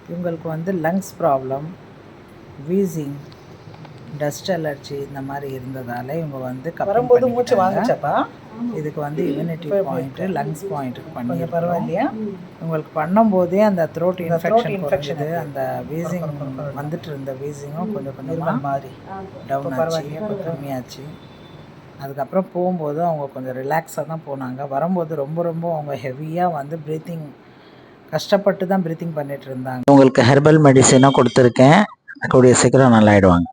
இவங்களுக்கு வந்து lungs problem, wheezing, dust allergy இந்த மாதிரி இருந்ததால் இவங்க வந்து வரும்போது மூச்சு வாங்குச்சப்பா. இதுக்கு வந்து இம்யூனிட்டி பாயிண்ட்டு லங்ஸ் பாயிண்ட்டுக்கு பண்ணி பரவாயில்லையா? இவங்களுக்கு பண்ணும்போதே அந்த த்ரோட் இன்ஃபெக்ஷன் அந்த வீசிங் வந்துட்டு இருந்த வீசிங்கும் கொஞ்சம் கொஞ்சமாக மாதிரி டவுன் ஆச்சு, கம்மியாச்சு. அதுக்கப்புறம் போகும்போது அவங்க கொஞ்சம் ரிலாக்ஸாக தான் போனாங்க. வரும்போது ரொம்ப ரொம்ப அவங்க ஹெவியாக வந்து ப்ரீத்திங் கஷ்டப்பட்டு தான் ப்ரீத்திங் பண்ணிகிட்டு இருந்தாங்க. உங்களுக்கு ஹெர்பல் மெடிசனாக கொடுத்துருக்கேன், கூடிய சீக்கிரம் நல்லாயிடுவாங்க.